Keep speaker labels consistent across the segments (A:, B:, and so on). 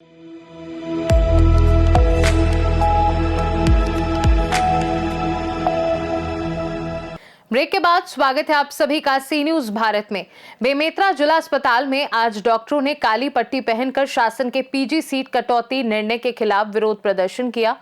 A: Break के बाद स्वागत है आप सभी का सी न्यूज भारत में। बेमेतरा जिला अस्पताल में आज डॉक्टरों ने काली पट्टी पहनकर शासन के पीजी सीट कटौती निर्णय के खिलाफ विरोध प्रदर्शन किया।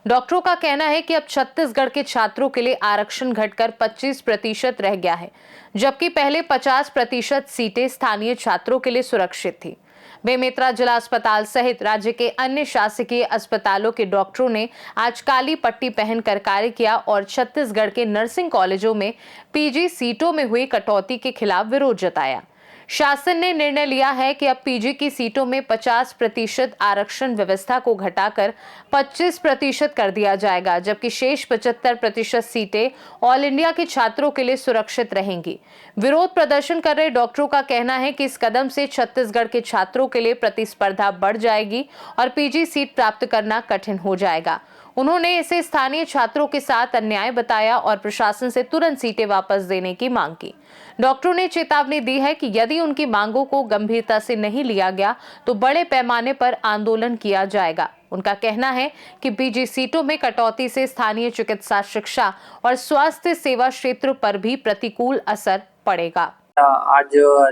A: डॉक्टरों का कहना है कि अब छत्तीसगढ़ के छात्रों के लिए आरक्षण घटकर 25% रह गया है, जबकि पहले 50% सीटें स्थानीय छात्रों के लिए सुरक्षित थी। बेमेतरा जिला अस्पताल सहित राज्य के अन्य शासकीय अस्पतालों के डॉक्टरों ने आज काली पट्टी पहनकर कार्य किया और छत्तीसगढ़ के नर्सिंग कॉलेजों में पीजी सीटों में हुई कटौती के खिलाफ विरोध जताया। शासन ने निर्णय लिया है कि अब पीजी की सीटों में 50% आरक्षण व्यवस्था को घटाकर 25% कर दिया जाएगा, जबकि शेष 75% सीटें ऑल इंडिया के छात्रों के लिए सुरक्षित रहेंगी। विरोध प्रदर्शन कर रहे डॉक्टरों का कहना है कि इस कदम से छत्तीसगढ़ के छात्रों के लिए प्रतिस्पर्धा बढ़ जाएगी और पीजी सीट प्राप्त करना कठिन हो जाएगा। उन्होंने इसे स्थानीय छात्रों के साथ अन्याय बताया और प्रशासन से तुरंत सीटें वापस देने की मांग की। डॉक्टरों ने चेतावनी दी है कि यदि उनकी मांगों को गंभीरता से नहीं लिया गया तो बड़े पैमाने पर आंदोलन किया जाएगा। उनका कहना है कि पीजी सीटों में कटौती से स्थानीय चिकित्सा शिक्षा और स्वास्थ्य सेवा क्षेत्र पर भी प्रतिकूल असर पड़ेगा।
B: आज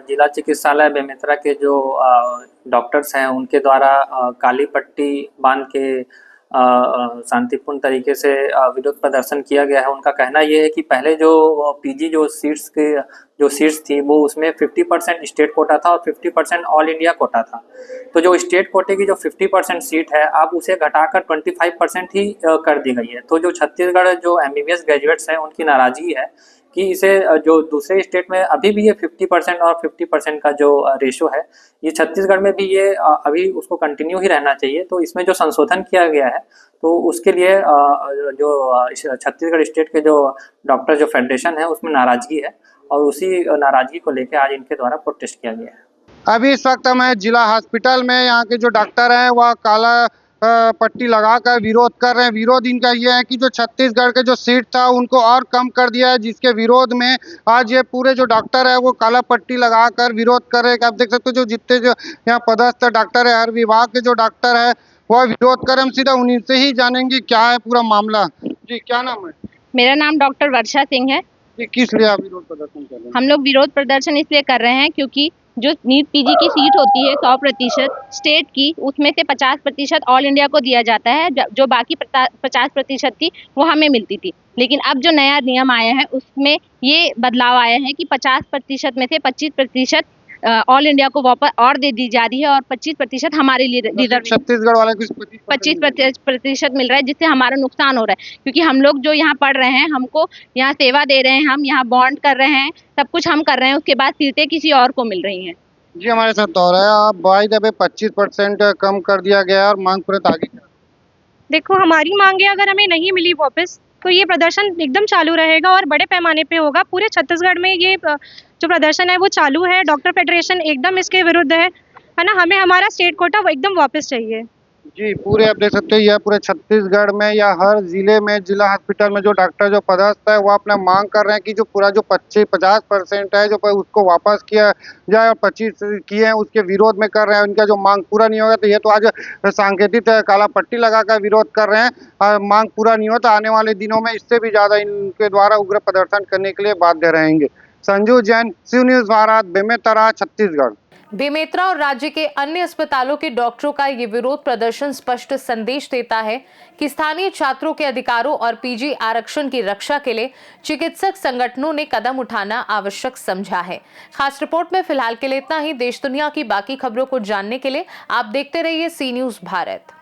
B: जिला चिकित्सालय बेमेतरा के जो डॉक्टर्स हैं उनके द्वारा काली पट्टी बांध के शांतिपूर्ण तरीके से विरोध प्रदर्शन किया गया है। उनका कहना यह है कि पहले जो पीजी जो सीट्स थी वो उसमें 50% स्टेट कोटा था और 50% ऑल इंडिया कोटा था। तो जो स्टेट कोटे की जो 50% सीट है अब उसे घटाकर 25% ही कर दी गई है। तो जो छत्तीसगढ़ जो एमबीबीएस ग्रेजुएट्स हैं उनकी नाराजगी है कि इसे जो दूसरे स्टेट में अभी भी ये 50% और 50% का जो रेशो है ये छत्तीसगढ़ में भी ये अभी उसको कंटिन्यू ही रहना चाहिए। तो इसमें जो संशोधन किया गया है तो उसके लिए जो छत्तीसगढ़ स्टेट के जो डॉक्टर जो फेडरेशन है उसमें नाराजगी है और उसी नाराजगी को लेकर आज इनके द्वारा प्रोटेस्ट किया गया है।
C: अभी इस वक्त मैं जिला हॉस्पिटल में यहाँ के जो डॉक्टर हैं वह काला पट्टी लगाकर विरोध कर रहे हैं। विरोध इनका यह है कि जो छत्तीसगढ़ के जो सीट था उनको और कम कर दिया है, जिसके विरोध में आज ये पूरे जो डॉक्टर है वो काला पट्टी लगाकर विरोध कर रहे हैं। आप देख सकते हो जो जितने जो यहाँ पदस्थ डॉक्टर है, हर विभाग के जो डॉक्टर है वह विरोध कर रहे हैं। हम सीधा उन्हीं से ही जानेंगे क्या है पूरा मामला। जी क्या नाम है?
D: मेरा नाम डॉक्टर वर्षा सिंह है।
C: किस लिए आप विरोध प्रदर्शन कर रहे हैं?
D: हम लोग विरोध प्रदर्शन इसलिए कर रहे हैं क्योंकि जो नीट पीजी की सीट होती है 100% स्टेट की, उसमें से 50% ऑल इंडिया को दिया जाता है। जो बाकी 50% थी वो हमें मिलती थी। लेकिन अब जो नया नियम आया है उसमें ये बदलाव आया है कि 50% में से 25% ऑल इंडिया को वापस और दे दी जा रही है और 25% हमारे लिए रिजर्व
C: छत्तीसगढ़ वाले को
D: 25% मिल रहा है, जिससे हमारा नुकसान हो रहा है। क्योंकि हम लोग जो यहाँ पढ़ रहे हैं, हमको यहाँ सेवा दे रहे हैं, हम यहाँ बॉन्ड कर रहे हैं, सब कुछ हम कर रहे हैं, उसके बाद सीटें किसी और को मिल रही हैं।
C: जी हमारे साथ हो रहा है। अब बाई दफे 25% कम कर दिया गया है और मांग तुरंत आगे।
E: देखो हमारी मांगे अगर हमें नहीं मिली वापस तो ये प्रदर्शन एकदम चालू रहेगा और बड़े पैमाने पे होगा। पूरे छत्तीसगढ़ में ये जो प्रदर्शन है वो चालू है। डॉक्टर फेडरेशन एकदम इसके विरुद्ध है ना। हमें हमारा स्टेट कोटा एकदम वापस चाहिए।
C: जी पूरे आप देख सकते हैं यह पूरे छत्तीसगढ़ में या हर जिले में जिला हॉस्पिटल में जो डॉक्टर जो पदस्थ है वो अपना मांग कर रहे हैं कि जो पूरा जो 50% है जो उसको वापस किया जाए और 25 किए हैं उसके विरोध में कर रहे हैं। उनका जो मांग पूरा नहीं होगा तो ये तो आज सांकेतिक काला पट्टी लगाकर विरोध कर रहे हैं। मांग पूरा नहीं होता आने वाले दिनों में इससे भी ज्यादा इनके द्वारा उग्र प्रदर्शन करने के लिए बाध्य रहेंगे। संजू जैन, सी न्यूज भारत, बेमेतरा, छत्तीसगढ़।
A: बेमेतरा और राज्य के अन्य अस्पतालों के डॉक्टरों का ये विरोध प्रदर्शन स्पष्ट संदेश देता है कि स्थानीय छात्रों के अधिकारों और पीजी आरक्षण की रक्षा के लिए चिकित्सक संगठनों ने कदम उठाना आवश्यक समझा है। खास रिपोर्ट में फिलहाल के लिए इतना ही। देश दुनिया की बाकी खबरों को जानने के लिए आप देखते रहिए सी न्यूज भारत।